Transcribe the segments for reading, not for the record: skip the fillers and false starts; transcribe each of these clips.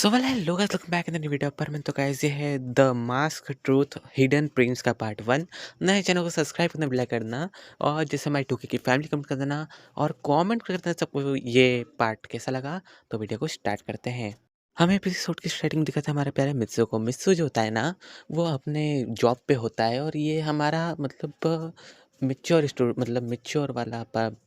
So well hello guys, welcome back in the new video पर मैं तो guys ये है the mask truth hidden prints का पार्ट 1। नए चैनल को सब्सक्राइब करना बिला करना और जैसे हमारी टूके की फैमिली कमेंट कर देना और कमेंट कर देना सबको ये पार्ट कैसा लगा। तो वीडियो को स्टार्ट करते हैं। हमें एपिसोड की स्टार्टिंग दिखा था हमारे प्यारे मित्सु को। मित्सु जो होता है ना, वो अपने जॉब पे होता है और ये हमारा मतलब मिच्योर वाला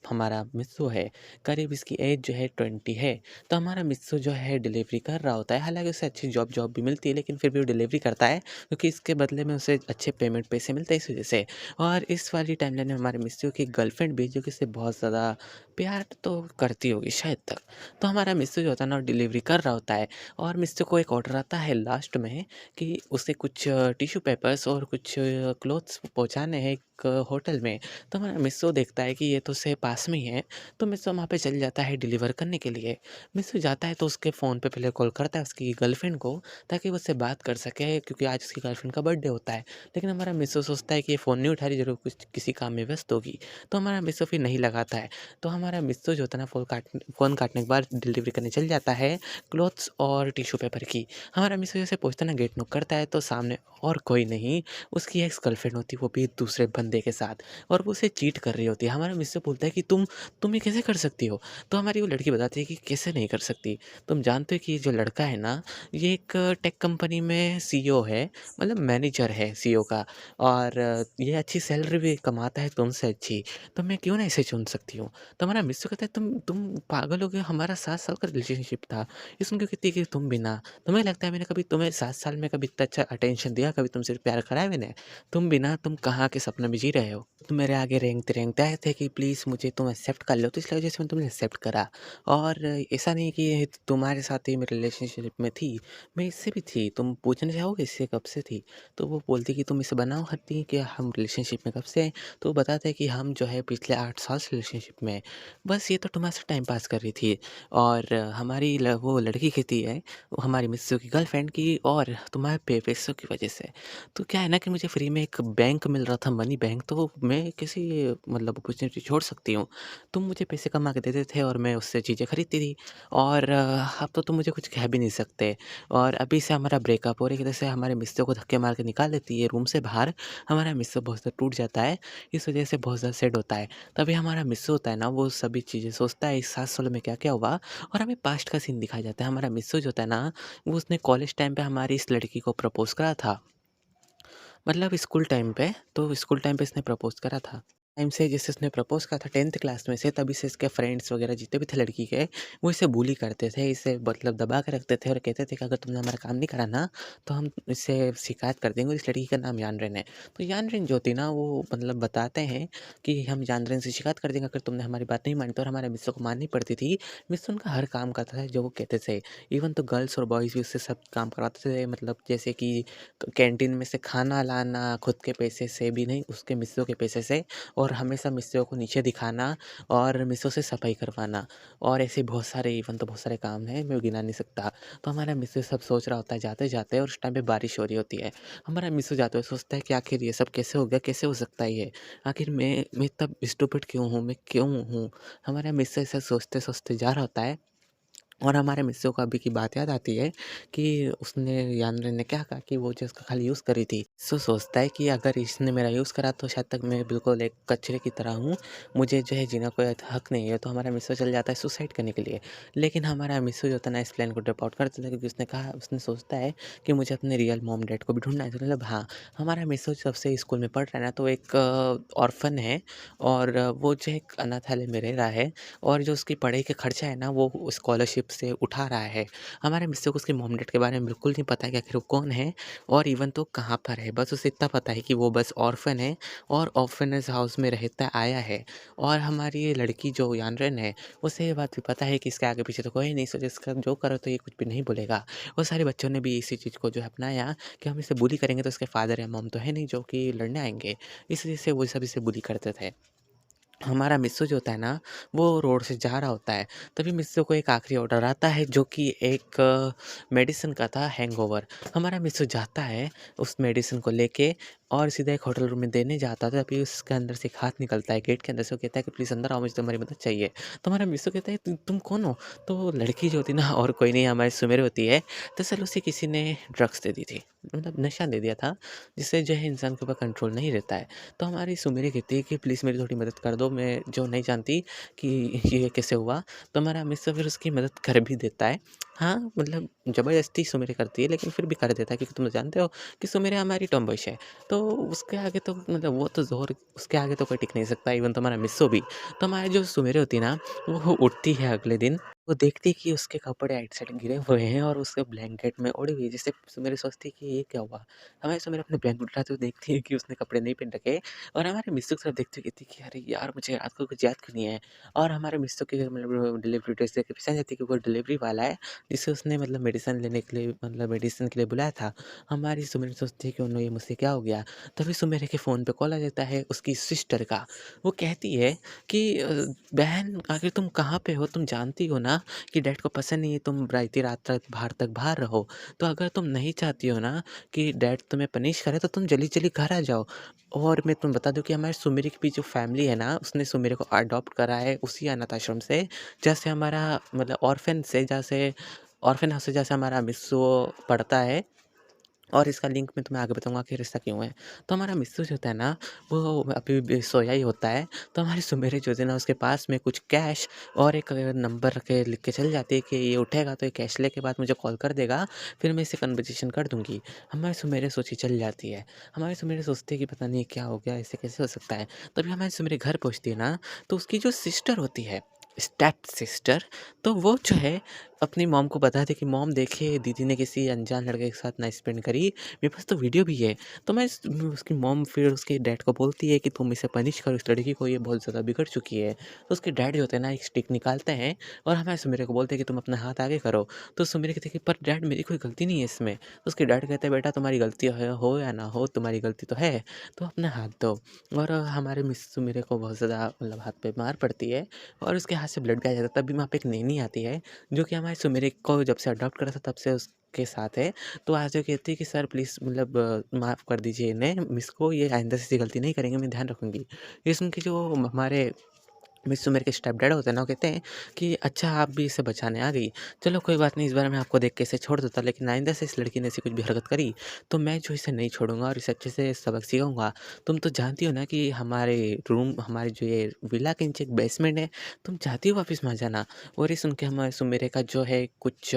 हमारा मित्सु है। करीब इसकी एज जो है 20 है। तो हमारा मित्सु जो है डिलीवरी कर रहा होता है। हालांकि उसे अच्छी जॉब भी मिलती है, लेकिन फिर भी वो डिलीवरी करता है क्योंकि इसके बदले में उसे अच्छे पेमेंट पैसे मिलते हैं इस वजह से। और इस वाली टाइमलाइन में हमारे मित्सु की गर्लफ्रेंड भी जो कि इससे बहुत ज़्यादा प्यार तो करती होगी शायद तक। तो हमारा मित्सु जो होता है ना, डिलीवरी कर रहा होता है और मिस्टर को एक ऑर्डर आता है लास्ट में कि उसे कुछ टिश्यू पेपर्स और कुछ क्लॉथ्स पहुँचाने हैं एक होटल में। तो हमारा मिस्सो देखता है कि ये तो उससे पास में ही है, तो मिस्सो वहाँ पे चल जाता है डिलीवर करने के लिए। मिस्सो जाता है तो उसके फ़ोन पे पहले कॉल करता है उसकी गर्लफ्रेंड को, ताकि वो उससे बात कर सके क्योंकि आज उसकी गर्लफ्रेंड का बर्थडे होता है। लेकिन हमारा मिस्सो सोचता है कि ये फ़ोन नहीं उठा रही, ज़रूर कुछ किसी काम में व्यस्त होगी। तो हमारा मिस्सो फिर नहीं लगाता है। तो हमारा मिस्सो जो होता है ना, फ़ोन काटने के बाद डिलीवरी करने चल जाता है क्लॉथ्स और टिश्यू पेपर की। हमारा मिस जैसे पहुँचता है ना, गेट नॉक करता है तो सामने और कोई नहीं, उसकी एक्स गर्लफ्रेंड होती है, वो भी दूसरे बंदे के साथ, और वो उसे चीट कर रही होती है। हमारा मिस से बोलता है कि तुम ये कैसे कर सकती हो? तो हमारी वो लड़की बताती है कि कैसे नहीं कर सकती। तुम जानते हो कि ये जो लड़का है ना, ये एक टेक कंपनी में सीईओ है, मतलब मैनेजर है सीईओ का, और ये अच्छी सैलरी भी कमाता है तुमसे अच्छी, तो मैं क्यों ना इसे चुन सकती हूँ। तो हमारा मिस कहता है तुम पागल हो गए, हमारा 7 साल का रिलेशनशिप था। ये सुन के कहती है कि तुम भी ना, तुम्हें लगता है मैंने कभी तुम्हें 7 साल में कभी इतना अच्छा अटेंशन दिया, कभी तुमसे प्यार करा है मैंने? तुम भी ना, तुम कहाँ के सपने में जी रहे हो? तुम मेरे आगे रेंगते-रेंगते आए थे कि प्लीज़ मुझे तुम एक्सेप्ट कर लो, तो इसलिए वजह से मैंने तुम्हें एक्सेप्ट करा। और ऐसा नहीं कि ये तुम्हारे साथ ही मैं रिलेशनशिप में थी, मैं इससे भी थी। तुम पूछना चाहोगे इससे कब से थी? तो वो बोलती कि तुम इसे बनाओ हत्ती कि हम रिलेशनशिप में कब से हैं? तो वो बताते हैं कि हम जो है पिछले 8 साल से रिलेशनशिप में हैं। बस ये तो तुम्हारे साथ टाइम पास कर रही थी। और हमारी वो लड़की कहती है, वो हमारी मिस्सू की गर्लफ्रेंड की, और तुम्हारे पैसों की वजह से। तो क्या है ना कि मुझे फ्री में एक बैंक मिल रहा था, मनी बैंक, तो मैं किसी मतलब अपॉर्चुनिटी छोड़ सकती हूँ। तुम मुझे पैसे कमा के देते थे और मैं उससे चीज़ें खरीदती थी, और अब तो तुम मुझे कुछ कह भी नहीं सकते। और अभी से हमारा ब्रेकअप हो रहा है, एक तरह से हमारे मिस्सू को धक्के मार के निकाल देती है रूम से बाहर। हमारा मिस्सू बहुत ज़्यादा टूट जाता है, इस वजह से बहुत ज़्यादा सैड होता है। तभी हमारा मिस्सू होता है ना, वो सभी चीज़ें सोचता है इस 7 सालों में क्या-क्या हुआ, और हमें पास्ट का सीन दिखाया जाता है। हमारा मिस्सू जो होता है ना, वो उसने कॉलेज टाइम पे हमारी इस लड़की को प्रपोज़ करा था। मतलब स्कूल टाइम पे, तो स्कूल टाइम पे इसने प्रपोज़ करा था। टाइम से जैसे उसने प्रपोज़ करा था 10th क्लास में से, तभी से इसके फ्रेंड्स वगैरह जितने भी थे लड़की के, वो इसे बुली करते थे, इसे मतलब दबा के रखते थे और कहते थे कि अगर तुमने हमारा काम नहीं करा ना, तो हम इससे शिकायत कर देंगे। इस लड़की का नाम यानरेन है। तो यानरेन जो थी ना, वो मतलब बताते हैं कि हम यानरेन से शिकायत कर देंगे अगर तुमने हमारी बात नहीं मानी तो, और हमारे मिस्सू को माननी पड़ती थी। मिस्सू उनका हर काम करता था जो वो कहते थे। इवन तो गर्ल्स और बॉयज़ भी उससे सब काम करवाते थे, मतलब जैसे कि कैंटीन में से खाना लाना, खुद के पैसे से भी नहीं, उसके मिस्सों के पैसे से, और हमेशा मिस्सों को नीचे दिखाना, और मिस्सों से सफाई करवाना, और ऐसे बहुत सारे, इवन तो बहुत सारे काम हैं, मैं गिना नहीं सकता। तो हमारा मिस्सू सब सोच रहा होता है जाते-जाते, और उस टाइम पे बारिश हो रही होती है। हमारा मिस्सू जाते हुए सोचता है कि आखिर ये सब कैसे हो गया? कैसे हो सकता है ये? आखिर मैं इतना स्टूपिड क्यों हूँ? मैं क्यों हूँ? हमारा मिस्सू ऐसा सोचते-सोचते जा रहा होता है, और हमारे मिस्सू को अभी की बात याद आती है कि उसने, यानरे ने क्या कहा कि वो जो उसका खाली यूज़ करी थी। सो सोचता है कि अगर इसने मेरा यूज़ करा तो शायद तक मैं बिल्कुल एक कचरे की तरह हूँ, मुझे जो है जीना कोई हक नहीं है। तो हमारा मिस्सू चल जाता है सुसाइड करने के लिए। लेकिन हमारा मिस्सू जो था ना, इस प्लान को ड्रॉप आउट कर देता है क्योंकि उसने सोचता है कि मुझे अपने रियल मॉम डैड को भी ढूँढना है। तो मतलब हाँ, हमारा मिस्सू जब से स्कूल में पढ़ रहा है ना, तो एक ऑर्फन है, और वो जो एक अनाथालय में रह रहा है, और जो उसकी पढ़ाई का खर्चा है ना, वो स्कॉलरशिप से उठा रहा है। हमारे मिस्टर को उसके मॉम डैड के बारे में बिल्कुल नहीं पता है कि आखिर वो कौन है, और इवन तो कहाँ पर है। बस उसे इतना पता है कि वो बस ऑर्फन है, और ऑर्फनेज हाउस में रहता आया है। और हमारी ये लड़की जो यानरन है, उसे ये बात भी पता है कि इसके आगे पीछे तो कोई नहीं, सो इसका जो करो तो ये कुछ भी नहीं बोलेगा। और सारे बच्चों ने भी इसी चीज़ को जो है अपनाया कि हम इसे बुली करेंगे तो इसके फादर या मॉम तो है नहीं जो कि लड़ने आएंगे। इस वजह से वो सब इसे बुली करते थे। हमारा मिस्सू जो होता है ना, वो रोड से जा रहा होता है, तभी मिस्सू को एक आखिरी ऑर्डर आता है जो कि एक मेडिसिन का था, हैंगओवर। हमारा मिस्सू जाता है उस मेडिसिन को लेके और सीधा एक होटल रूम में देने जाता है, तभी उसके अंदर से एक हाथ निकलता है गेट के अंदर से। वो कहता है कि प्लीज़ अंदर आओ, मुझे तुम्हारी मदद चाहिए। तो हमारा मिस्सू कहता है, तुम कौन हो? तो वो लड़की जो होती है ना, और कोई नहीं हमारी सुमेर होती है। दरअसल उसे किसी ने ड्रग्स दे दी थी, मतलब नशा दे दिया था, जिससे जो है इंसान के ऊपर कंट्रोल नहीं रहता है। तो हमारी सुमेरी कहती है कि प्लीज़ मेरी थोड़ी मदद कर दो, मैं जो नहीं जानती कि ये कैसे हुआ। तो हमारा मिस्टर फिर उसकी मदद कर भी देता है। हाँ, मतलब ज़बरदस्ती सुमेरी करती है, लेकिन फिर भी कर देता है, क्योंकि तुम तो जानते हो कि सुमेरी हमारी टॉमबॉयिश है। तो उसके आगे तो मतलब वो तो ज़ोर, उसके आगे तो कोई टिक नहीं सकता, इवन तो हमारा मिस्सो भी। तो हमारी जो सुमेरी होती है ना, वो उठती है अगले दिन, वो देखती है कि उसके कपड़े आइट साइड गिरे हुए हैं और उसके ब्लैंकेट में ओढ़ी हुई है, जिससे सुमेरी सोचती है कि ये क्या हुआ? हमारी सुमेरी अपने ब्लैंकेट उठाते हुए देखती है कि उसने कपड़े नहीं पहन रखे। और हमारे मिस्सू की तरफ देखते हुए कहती है कि अरे यार, मुझे रात को कुछ याद क्यों नहीं है। और हमारे मिस्सू के मतलब डिलीवरी एड्रेस देके पहचान जाती है कि वो डिलीवरी वाला है, जिसे उसने मतलब मेडिसिन लेने के लिए, मतलब मेडिसिन के लिए बुलाया था। हमारी सुमेरी सोचती है कि उन्हें ये मुझसे क्या हो गया। तभी सुमेरी के फ़ोन पे कॉल आ जाता है उसकी सिस्टर का। वो कहती है कि बहन, आखिर तुम कहाँ पे हो? तुम जानती हो ना कि डैड को पसंद नहीं है तुम इतनी रात तक बाहर रहो। तो अगर तुम नहीं चाहती हो ना कि डैड तुम्हें पनिश करे, तो तुम जल्दी-जल्दी घर आ जाओ। और मैं तुम्हें बता दूँ कि हमारे सुमेरी की भी जो फैमिली है ना, उसने सुमेरी को अडॉप्ट करा है उसी अनाथ आश्रम से, जैसे हमारा मतलब ऑर्फ़न से, जैसे ऑर्फ़न हाउस से जैसे हमारा मिस्सू पढ़ता है। और इसका लिंक मैं तुम्हें आगे बताऊँगा कि रिश्ता क्यों है। तो हमारा मिस्सू जो होता है ना, वो अभी भी सोया ही होता है। तो हमारी सुमेरी जो है ना, उसके पास में कुछ कैश और एक नंबर रख के लिख के चली जाती है कि ये उठेगा तो ये कैश लेके बाद मुझे कॉल कर देगा, फिर मैं इससे कन्वर्सेशन कर दूँगी। हमारी सुमेरी सोची चली जाती है। हमारी सुमेरी सोचती है कि पता नहीं क्या हो गया, ऐसे कैसे हो सकता है? तभी हमारी सुमेरी घर पहुँचती है ना, तो उसकी जो सिस्टर होती है, स्टेप सिस्टर, तो वो जो है अपनी मॉम को बताती है कि मॉम देखिए, दीदी ने किसी अनजान लड़के के साथ नाइट स्पेंड करी, मेरे पास तो वीडियो भी है। तो उसकी मॉम फिर उसके डैड को बोलती है कि तुम इसे पनिश करो, इस लड़की को, ये बहुत ज़्यादा बिगड़ चुकी है। तो उसके डैड जो होते हैं ना, एक स्टिक निकालते हैं और हमारे सुमेरे को बोलते हैं कि तुम अपना हाथ आगे करो। तो सुमेरे कहती है कि पर डैड, मेरी कोई गलती नहीं है इसमें। तो उसके डैड कहते हैं बेटा, तुम्हारी गलती है, हो या ना हो, तुम्हारी गलती तो है, तो अपना हाथ दो। और हमारे मिस सुमेरे को बहुत ज़्यादा मतलब हाथ पे मार पड़ती है और उसके हाथ से ब्लड भी आ जाता है। तभी वहाँ पे एक नैनी आती है, जो कि हमारे सुमेरे को जब से अडॉप्ट करा था तब से उसके साथ है। तो आज वो कहती है कि सर प्लीज़, मतलब माफ़ कर दीजिए इन्हें, मिस को, ये आइंदा से ऐसी गलती नहीं करेंगे, मैं ध्यान रखूँगी। ये सुन के जो हमारे मिस सुमेर के स्टेप डैड होते हैं ना, वो कहते हैं कि अच्छा, आप भी इसे बचाने आ गई। चलो कोई बात नहीं, इस बार मैं आपको देख के इसे छोड़ देता, लेकिन आइंदा से इस लड़की ने ऐसी कुछ भी हरकत करी तो मैं जो इसे नहीं छोड़ूँगा और इसे अच्छे से सबक सिखाऊँगा। तुम तो जानती हो ना कि हमारे रूम, हमारे जो ये विला के नीचे एक बेसमेंट है, तुम चाहती हो वापस वहाँ जाना? और ये सुन के हमारे सुमेरे का जो है कुछ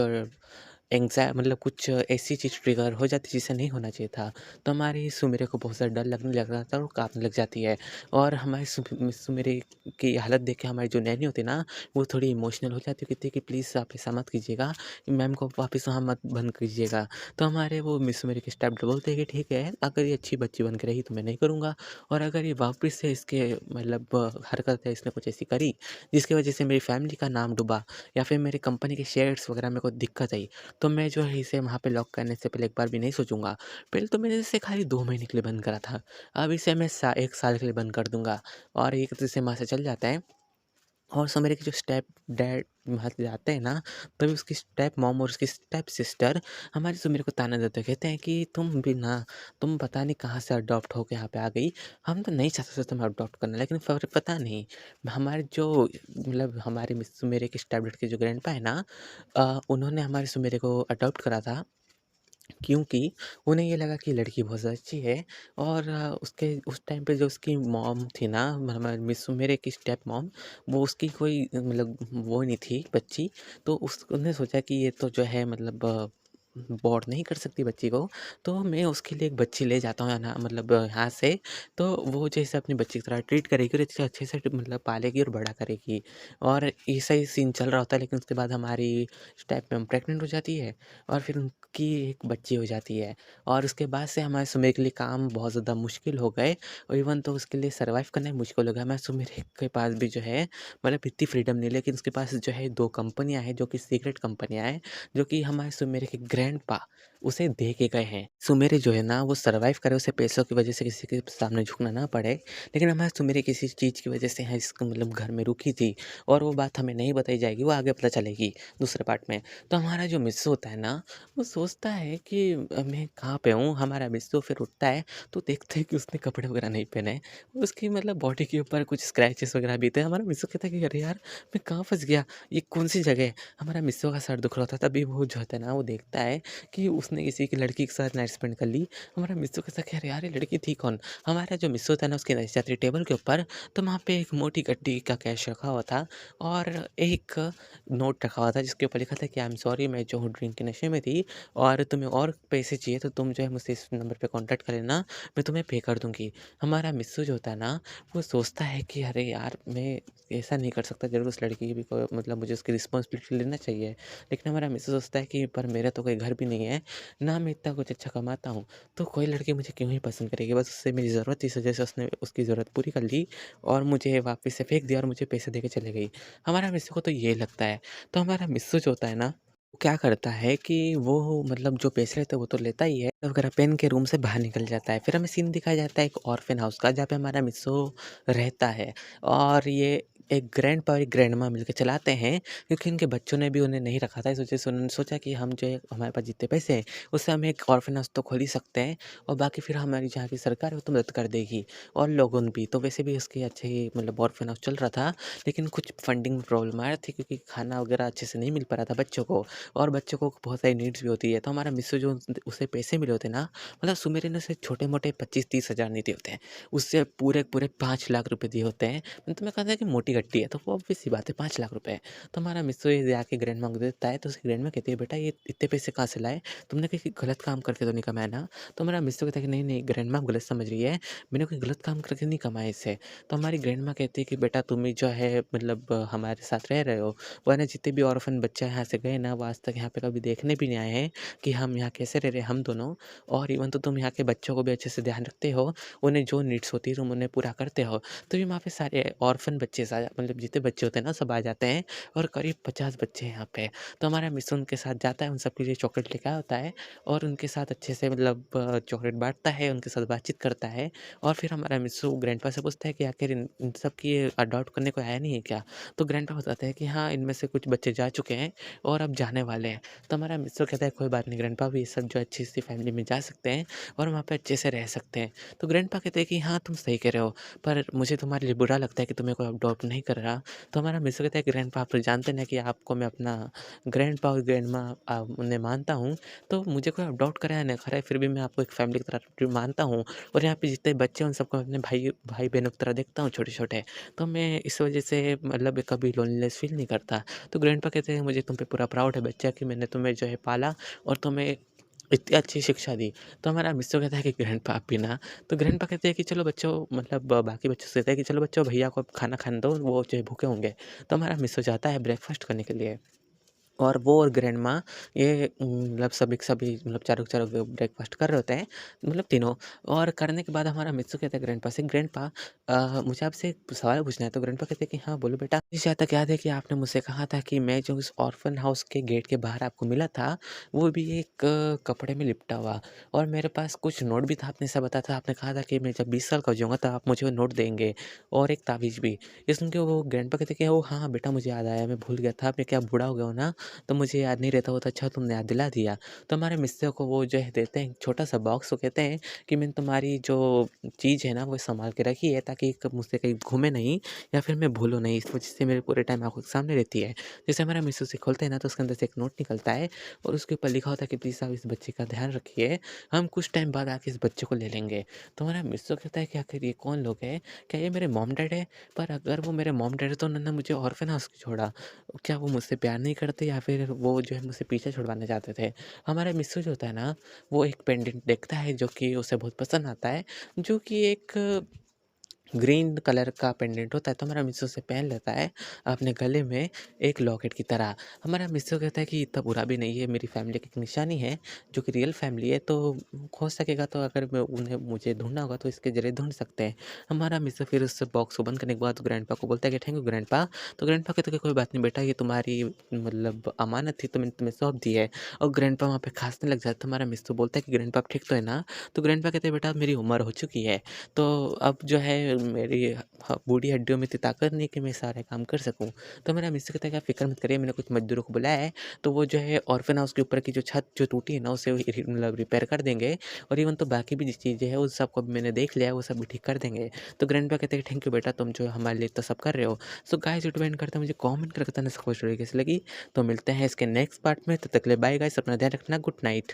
मतलब कुछ ऐसी चीज़ ट्रिगर हो जाती है जिसे नहीं होना चाहिए था। तो हमारी सुमेरे को बहुत ज़्यादा डर लगने लग रहा था और काँपने लग जाती है। और हमारी सुमेरे की हालत देख के हमारी जो नैनी होती है ना, वो थोड़ी इमोशनल हो जाती है, कहती है कि प्लीज़ आप ऐसा मत कीजिएगा, मैम को वापस वहाँ मत बंद कीजिएगा। तो हमारे वो मिस सुमेरे के स्टेप बोलते हैं कि ठीक है, अगर ये अच्छी बच्ची बन के रही तो मैं नहीं करूँगा, और अगर ये वापस से इसके मतलब हरकत है, इसने कुछ ऐसी करी जिसकी वज़ह से मेरी फैमिली का नाम डूबा या फिर मेरी कंपनी के शेयर्स वग़ैरह में कोई दिक्कत आई, तो मैं जो है इसे वहाँ पे लॉक करने से पहले एक बार भी नहीं सोचूँगा। पहले तो मैंने इसे खाली 2 महीने के लिए बंद करा था। अब इसे मैं 1 साल के लिए बंद कर दूँगा। और एक तरह से वहाँ से चल जाता है। और सो मेरे के जो स्टेप डैड वहाँ से जाते हैं ना, तभी उसकी स्टेप मॉम और उसकी स्टेप सिस्टर हमारी सुमीर को ताना देते हैं। कहते हैं कि तुम भी ना, तुम पता नहीं कहाँ से अडॉप्ट होके यहाँ पे आ गई। हम तो नहीं चाहते थे तुम्हें अडॉप्ट करना, लेकिन फिर पता नहीं हमारे जो मतलब हमारे मिस सुमेरे के स्टेप डैड के जो ग्रैंडपा है ना, उन्होंने हमारे सुमेरे को अडॉप्ट करा था, क्योंकि उन्हें ये लगा कि लड़की बहुत ज़्यादा अच्छी है। और उसके उस टाइम पे जो उसकी मॉम थी ना, हमारी मिस मेरे की स्टेप मॉम, वो उसकी कोई मतलब वो नहीं थी बच्ची। तो उसने सोचा कि ये तो जो है मतलब अबॉर्ट नहीं कर सकती बच्ची को, तो मैं उसके लिए एक बच्ची ले जाता हूँ ना, मतलब यहाँ से। तो वो जैसे अपनी बच्ची की तरह ट्रीट करेगी और इसे अच्छे से मतलब पालेगी और बड़ा करेगी। और ऐसा ही सीन चल रहा होता है, लेकिन उसके बाद हमारी स्टेप मॉम प्रेग्नेंट हो जाती है और फिर उनकी एक बच्ची हो जाती है। और उसके बाद से हमारे सुमेर के लिए काम बहुत ज़्यादा मुश्किल हो गए, और इवन तो उसके लिए सर्वाइव करना ही मुश्किल हो गया। हमारे सुमेर के पास भी जो है मतलब इतनी फ्रीडम नहीं, लेकिन उसके पास जो है 2 कंपनियाँ हैं, जो कि सीक्रेट कंपनियाँ हैं, जो कि हमारे सुमेर के ग्रैंडपा उसे दे के गए हैं। सुमेरे जो है ना वो सर्वाइव करे, उसे पैसों की वज़ह से किसी के सामने झुकना ना पड़े। लेकिन हमारे सुमेरे किसी चीज़ की वज़ह से यहाँ इसको मतलब घर में रुकी थी और वो बात हमें नहीं बताई जाएगी, वो आगे पता चलेगी दूसरे पार्ट में। तो हमारा जो मिस्सू होता है ना, वो सोचता है कि मैं कहाँ पे हूँ? हमारा मिस्सू फिर उठता है तो देखता है कि उसने कपड़े वग़ैरह नहीं पहने हैं। उसकी मतलब बॉडी के ऊपर कुछ स्क्रैचेस वग़ैरह भी थे। हमारा मिस्सू कहता है कि अरे यार! मैं कहाँ फँस गया? ये कौन-सी जगह है? हमारा मिस्सू का सर दुख रहा था, तभी वो जो होता है ना वो देखता है कि उसने किसी की लड़की के साथ नाइट स्पेंड कर ली। हमारा मिस्सू कहता है कि अरे यार! ये लड़की थी कौन? हमारा जो मिस्सू था ना उसकी नज़र जाती है टेबल के ऊपर, तो वहाँ पे एक मोटी गड्डी का कैश रखा हुआ था और एक नोट रखा हुआ था जिसके ऊपर लिखा था कि आई एम सॉरी, मैं जो हूँ ड्रिंक के नशे में थी और तुम्हें और पैसे चाहिए तो तुम जो है मुझसे इस नंबर पे कॉन्टैक्ट कर लेना, मैं तुम्हें पे कर दूँगी। हमारा मिस्सू जो होता है ना, वो सोचता है कि अरे यार! मैं ऐसा नहीं कर सकता, ज़रूर उस लड़की की भी को मतलब मुझे उसकी रिस्पॉन्सिबिलिटी लेना चाहिए। लेकिन हमारा मिसेज़ सोचता है कि पर मेरा तो कोई घर भी नहीं है, ना मैं इतना कुछ अच्छा कमाता हूँ, तो कोई लड़की मुझे क्यों ही पसंद करेगी? बस उससे मेरी ज़रूरत थी, इस वजह से उसने उसकी ज़रूरत पूरी कर ली और मुझे वापस से फेंक दिया और मुझे पैसे दे के चली गई। हमारा मिस्सू को तो ये लगता है, तो हमारा मिस्सू जो होता है ना, वो क्या करता है कि वो मतलब जो पैसे रहते हैं वो तो लेता ही है, वगैरह पहन के रूम से बाहर निकल जाता है। फिर हमें सीन दिखाया जाता है एक ऑर्फन हाउस का, जहाँ पे हमारा मिस्सू रहता है और ये एक ग्रैंडपा और एक ग्रैंडमा मिलके चलाते हैं, क्योंकि इनके बच्चों ने भी उन्हें नहीं रखा था। इस वजह से उन्होंने सोचा कि हम जो है हमारे पास जितने पैसे हैं, उससे हम एक ऑर्फन हाउस तो खोल ही सकते हैं और बाकी फिर हमारी जहाँ की सरकार है वो तो मदद कर देगी और लोगों भी। तो वैसे भी उसके अच्छे ही मतलब ऑर्फन हाउस चल रहा था, लेकिन कुछ फंडिंग में प्रॉब्लम आ रही थी क्योंकि खाना वगैरह अच्छे से नहीं मिल पा रहा था बच्चों को और बच्चों को बहुत सारी नीड्स भी होती है। तो हमारा मिस्सू जो उसे पैसे मिले होते ना, मतलब सुमेर ने उसे छोटे-मोटे 25-30 हज़ार नहीं दिए होते हैं, उससे पूरे-पूरे 5 लाख रुपए दिए होते हैं। तो मैं कहता है कि मोटी गट्टी है, तो वो ऑब्वियस सी बात है 5 लाख रुपए। तो हमारा मिस्सू ये जाके ग्रैंडमा को देता है, तो उसकी ग्रैंडमा कहती है, "बेटा ये इतने पैसे कहाँ से लाए? तुमने कहीं गलत काम करके तो नहीं कमाया ना?" तो हमारा मिस्सू कहता है कि नहीं-नहीं ग्रैंडमा आप गलत समझ रही है, मैंने कोई गलत काम करके नहीं कमाए इससे। तो हमारी ग्रैंडमा कहती है कि बेटा तुम ही जो है मतलब हमारे साथ रह रहे हो, वरना जितने भी ऑर्फन बच्चे यहाँ से गए ना, वो आज तक यहाँ पे कभी देखने भी नहीं आए हैं कि हम यहाँ कैसे रह रहे हैं हम दोनों। और इवन तो तुम यहाँ के बच्चों को भी अच्छे से ध्यान रखते हो, उन्हें जो नीड्स होती है तुम उन्हें पूरा करते हो। तो ये वहाँ पे सारे ऑर्फन बच्चे मतलब जितने बच्चे होते हैं ना सब आ जाते हैं और करीब 50 बच्चे हैं यहाँ पे। तो हमारा मिस उनके साथ जाता है, उन सबके लिए चॉकलेट लेके आया होता है और उनके साथ अच्छे से मतलब चॉकलेट बाँटता है, उनके साथ बातचीत करता है और फिर हमारा मिस्सू ग्रैंडपा से पूछता है कि आखिर इन सब की ये अडॉप्ट करने कोई आया नहीं है क्या? तो ग्रैंडपा बताते हैं कि हाँ, इनमें से कुछ बच्चे जा चुके हैं और अब जाने वाले हैं। तो हमारा मिस्सू कहता है कोई बात नहीं ग्रैंडपा, अब ये सब जो अच्छी-सी फैमिली में जा सकते हैं और वहाँ पे अच्छे से रह सकते हैं। तो ग्रैंडपा कहते हैं कि हाँ, तुम सही कह रहे हो, पर मुझे तुम्हारे लिए बुरा लगता है कि तुम्हें कोई अडॉप्ट नहीं कर रहा। तो हमारा मिस्सू कहता है कि ग्रैंडपा आप तो जानते हैं ना कि आपको मैं अपना ग्रैंडपा और ग्रैंडमा उन्हें मानता हूँ, तो मुझे कोई अडॉप्ट करे या ना करे, फिर भी मैं आपको एक फैमिली की तरह मानता हूँ और यहाँ पे जितने बच्चे हैं उन सबको अपने भाई-बहनों की तरह देखता हूँ छोटे-छोटे। तो मैं इस वजह से मतलब कभी लोनलीनेस फ़ील नहीं करता। तो ग्रैंडपा कहते हैं मुझे तुम पे पूरा प्राउड है बच्चा कि मैंने तुम्हें जो है पाला और तुम्हें इतनी अच्छी शिक्षा दी। तो हमारा मिस्सू कहता है कि ग्रैंडपा आप भी ना, तो ग्रैंडपा कहते हैं कि चलो बच्चों मतलब बाकी बच्चों से कहते हैं कि चलो बच्चों भैया को अब खाना खाने दो, वो जो है भूखे होंगे। तो हमारा मिस्सू जाता है ब्रेकफ़ास्ट करने के लिए। और वो और ग्रैंडमा ये मतलब सभी मतलब चारों के चारों ब्रेकफ़ास्ट कर रहे होते हैं, मतलब तीनों। और करने के बाद हमारा मित्सु कहता है ग्रैंडपा से, "ग्रैंडपा मुझे आपसे एक सवाल पूछना है।" तो ग्रैंडपा कहते हैं कि, "हाँ, बोलो बेटा।" मुझे जहाँ तक याद है कि आपने मुझसे कहा था कि मैं जो उस ऑर्फ़न हाउस के गेट के बाहर आपको मिला था, वो भी एक कपड़े में लिपटा हुआ और मेरे पास कुछ नोट भी था, आपने ऐसा बताया था। आपने कहा था कि मैं जब 20 साल का हो जाऊँगा तब आप मुझे वो नोट देंगे और एक ताबीज़ भी। ये सुन के वो ग्रैंडपा कहते हैं कि, "ओह! हाँ, हाँ, बेटा मुझे याद आया, मैं भूल गया था। मैं क्या बूढ़ा हो गया हूँ ना, तो मुझे याद नहीं रहता, वो तो अच्छा तुमने याद दिला दिया।" तो हमारे मिस्टर को वो जो है देते हैं छोटा-सा बॉक्स, वो कहते हैं कि मैंने तुम्हारी जो चीज़ है ना वो सँभाल के रखी है ताकि क मुझसे कहीं घूमे नहीं या फिर मैं भूलूँ नहीं, इस वजह से मेरे पूरे टाइम आँखों के सामने रहती है। जैसे हमारा मिस्टर उसे खोलते हैं ना तो उसके अंदर से एक नोट निकलता है और उसके ऊपर लिखा होता है कि प्लीज़ आप इस बच्चे का ध्यान रखिए, हम कुछ टाइम बाद आके इस बच्चे को ले लेंगे। तो हमारा मिस्टर कहता है कि आखिर ये कौन लोग हैं? क्या ये मेरे मॉम-डैड हैं? पर अगर वो मेरे मॉम-डैड हैं तो उन्होंने मुझे ऑर्फन हाउस क्यों छोड़ा? क्या वो मुझसे प्यार नहीं करते या फिर वो जो है मुझसे पीछे छुड़वाना चाहते थे? हमारा मिस्सू जो होता है ना, वो एक पेंडेंट देखता है जो कि उसे बहुत पसंद आता है, जो कि एक ग्रीन कलर का पेंडेंट होता है, तो हमारा मिस्सू उसे पहन लेता है अपने गले में एक लॉकेट की तरह। हमारा मिस्सू कहता है कि इतना बुरा भी नहीं है, मेरी फैमिली की एक निशानी है, जो कि रियल फैमिली है, तो हो सकेगा तो अगर मैं उन्हें मुझे ढूँढना होगा तो इसके ज़रिए ढूँढ सकते हैं। हमारा मिस्सू फिर उस बॉक्स को बंद करने के बाद ग्रैंडपा को बोलता है कि थैंक यू ग्रैंडपा। तो ग्रैंडपा कहते हैं कि कोई बात नहीं बेटा, ये तुम्हारी मतलब अमानत थी, तो मैंने तुम्हें सौंप दी है। और ग्रैंडपा वहाँ पे खाँसने लग जाता है, तो हमारा मिस्सू बोलता है कि ग्रैंडपा आप ठीक तो है ना? तो ग्रैंडपा कहते हैं बेटा मेरी उम्र हो चुकी है, तो अब जो है मेरी बूढ़ी हड्डियों में इतनी ताकत नहीं कि मैं सारे काम कर सकूँ। तो मेरा मिस्टर कहता है कि आप फ़िक्र मत करिए, मैंने कुछ मज़दूरों को बुलाया है, तो वो जो है ऑर्फ़न हाउस के ऊपर की जो छत जो टूटी है ना, उसे मतलब रिपेयर कर देंगे, और इवन तो बाकी भी जो चीज़ें हैं, उस सबको भी मैंने देख लिया है, वो सब भी ठीक कर देंगे। तो ग्रैंडपा कहते हैं कि थैंक यू बेटा, तुम जो हमारे लिए इतना सब कर रहे हो। सो गाइस, ये डिपेंड करता है मुझे कमेंट करके बताना स्टोरी कैसी लगी। तो मिलते हैं इसके नेक्स्ट पार्ट में, तब तक के लिए बाय गाइस, अपना ध्यान रखना, गुड नाइट।